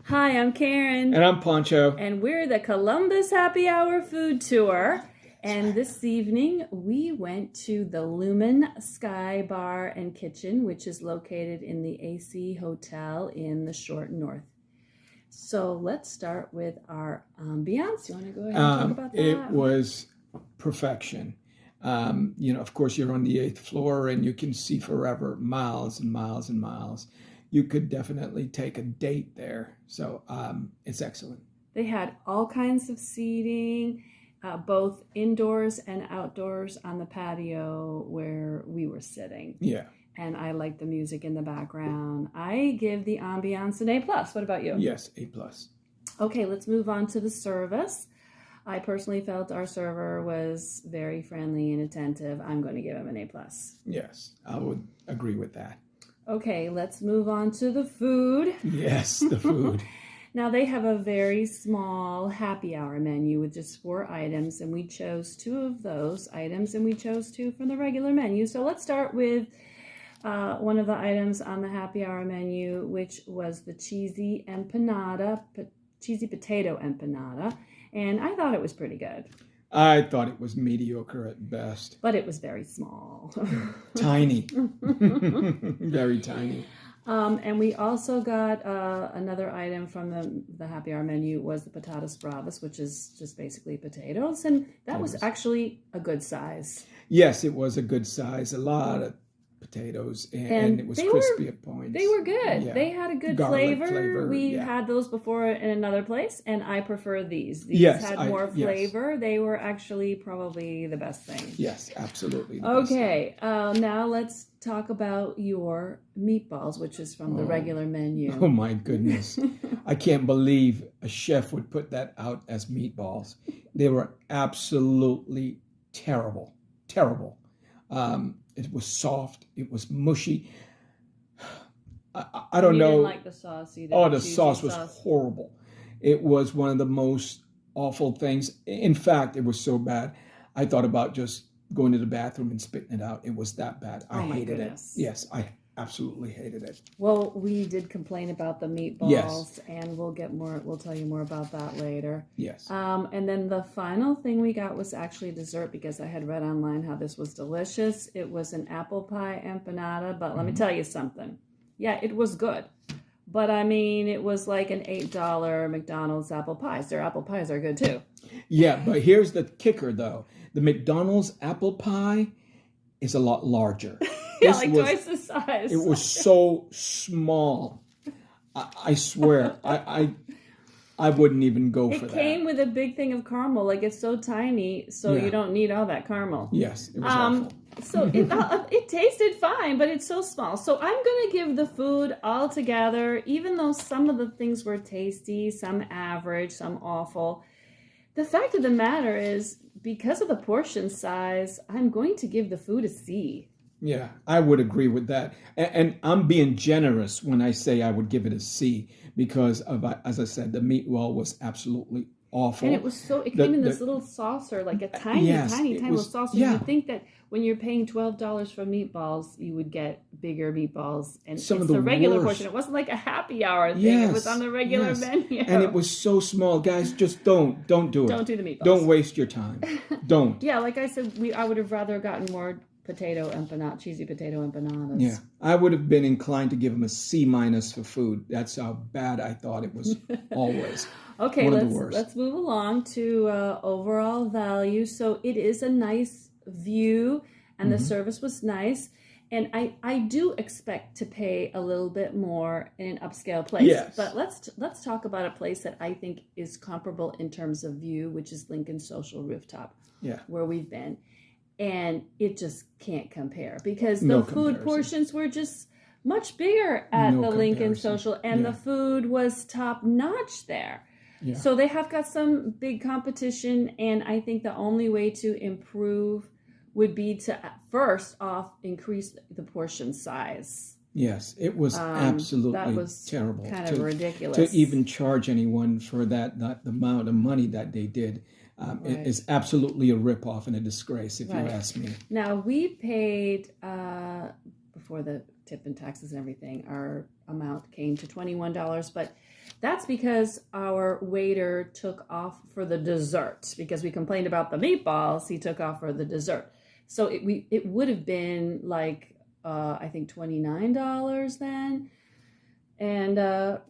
Hi, I'm Karen. And I'm Poncho. And we're the Columbus Happy Hour Food Tour. And this evening we went to the Lumin Sky Bar and Kitchen, which is located in the AC Hotel in the Short North. So let's start with our ambiance. You want to go ahead and talk about that? It was perfection. Of course, you're on the 8th floor and you can see forever, miles and miles and miles. You could definitely take a date there. So it's excellent. They had all kinds of seating, both indoors and outdoors on the patio where we were sitting. Yeah. And I like the music in the background. I give the ambiance an A+. What about you? Yes, A+. Okay, let's move on to the service. I personally felt our server was very friendly and attentive. I'm going to give him an A+. Yes, I would agree with that. Okay, let's move on to the food. Yes, the food. Now, they have a very small happy hour menu with just 4 items, and we chose 2 of those items, and we chose 2 from the regular menu. So let's start with one of the items on the happy hour menu, which was the cheesy potato empanada, and I thought it was pretty good. I thought it was mediocre at best. But it was very small. Tiny. Very tiny. And we also got another item from the happy hour menu was the patatas bravas, which is just basically potatoes. And that was actually a good size. Yes, it was a good size. A lot of potatoes, and it was crispy at points. They were good. Yeah. They had a good flavor. We yeah. had those before in another place, and I prefer these. These had more flavor. Yes. They were actually probably the best thing. Yes, absolutely. Okay, now let's talk about your meatballs, which is from the regular menu. Oh my goodness. I can't believe a chef would put that out as meatballs. They were absolutely terrible. Terrible. It was soft. It was mushy. I don't know. You didn't like the sauce either. Oh, the sauce was horrible. It was one of the most awful things. In fact, it was so bad. I thought about just going to the bathroom and spitting it out. It was that bad. I hated it. Yes, I absolutely hated it. Well, we did complain about the meatballs, yes, and we'll tell you more about that later. Yes. And then the final thing we got was actually dessert, because I had read online how this was delicious. It was an apple pie empanada, but let me tell you something. Yeah, it was good. But I mean, it was like an $8 McDonald's apple pies. Their apple pies are good too. Yeah, but here's the kicker though. The McDonald's apple pie is a lot larger. Yeah, like twice the size. It was so small. I swear, I wouldn't even go for that. It came with a big thing of caramel. Like, it's so tiny, so you don't need all that caramel. Yes, it was awful. So it tasted fine, but it's so small. So I'm going to give the food all together, even though some of the things were tasty, some average, some awful. The fact of the matter is, because of the portion size, I'm going to give the food a C. Yeah, I would agree with that. And I'm being generous when I say I would give it a C, because of, as I said, the meatball was absolutely awful. And it came in this little saucer, like a tiny little saucer. Yeah. You'd think that when you're paying $12 for meatballs, you would get bigger meatballs. And it's the regular portion. It wasn't like a happy hour thing. Yes, it was on the regular menu. And it was so small. Guys, just don't do it. Don't do the meatballs. Don't waste your time. Don't. Yeah, like I said, I would have rather gotten more cheesy potato empanadas. Yeah, I would have been inclined to give them a C- for food. That's how bad I thought it was always. Okay, let's move along to overall value. So it is a nice view, and the service was nice. And I do expect to pay a little bit more in an upscale place. Yes. But let's talk about a place that I think is comparable in terms of view, which is Lincoln Social Rooftop, where we've been. And it just can't compare, because the food portions were just much bigger at the Lincoln Social, and the food was top notch there. Yeah. So they have got some big competition, and I think the only way to improve would be to first off increase the portion size. Yes, it was absolutely terrible. Kind of ridiculous to even charge anyone for that the amount of money that they did. It is absolutely a ripoff and a disgrace, if you ask me. Now, we paid before the tip and taxes and everything, our amount came to $21. But that's because our waiter took off for the dessert. Because we complained about the meatballs, he took off for the dessert. So it would have been like, I think $29 then. And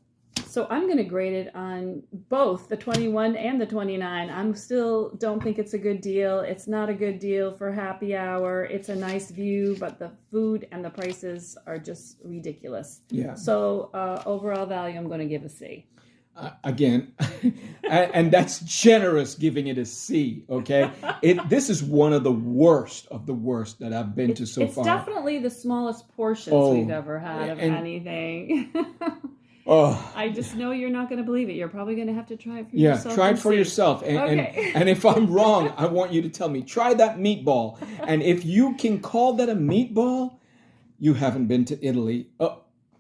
so I'm going to grade it on both the 21 and the 29. I'm still don't think it's a good deal. It's not a good deal for happy hour. It's a nice view, but the food and the prices are just ridiculous. Yeah. So overall value, I'm going to give a C. Again, and that's generous giving it a C, okay? This is one of the worst that I've been to so far. It's definitely the smallest portions we've ever had of anything. I just know you're not going to believe it. You're probably going to have to try it for yourself. Yeah, try it for yourself. And if I'm wrong, I want you to tell me. Try that meatball. And if you can call that a meatball, you haven't been to Italy.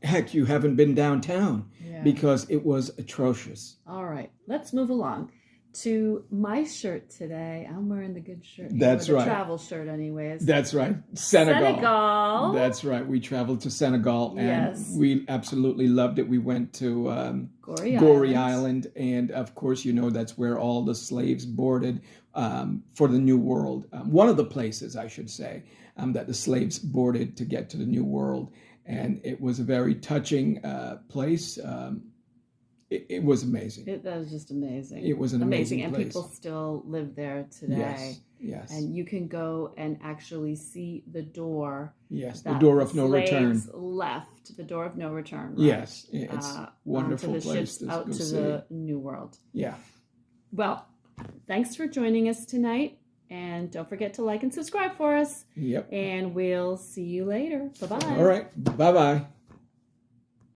Heck, you haven't been downtown because it was atrocious. All right, let's move along to my shirt today. I'm wearing the good shirt. That's right. The travel shirt anyways. That's right. Senegal. That's right. We traveled to Senegal and we absolutely loved it. We went to Gorée Island. And of course, that's where all the slaves boarded for the New World. One of the places, I should say, that the slaves boarded to get to the New World. And it was a very touching place. It was amazing. That was just amazing. It was an amazing place. And people still live there today. Yes. And you can go and actually see the door. Yes, the door of no return. Left, the door of no return. Right? Yes, it's a wonderful place to out go to see. The New World. Yeah. Well, thanks for joining us tonight. And don't forget to like and subscribe for us. Yep. And we'll see you later. Bye-bye. All right. Bye-bye.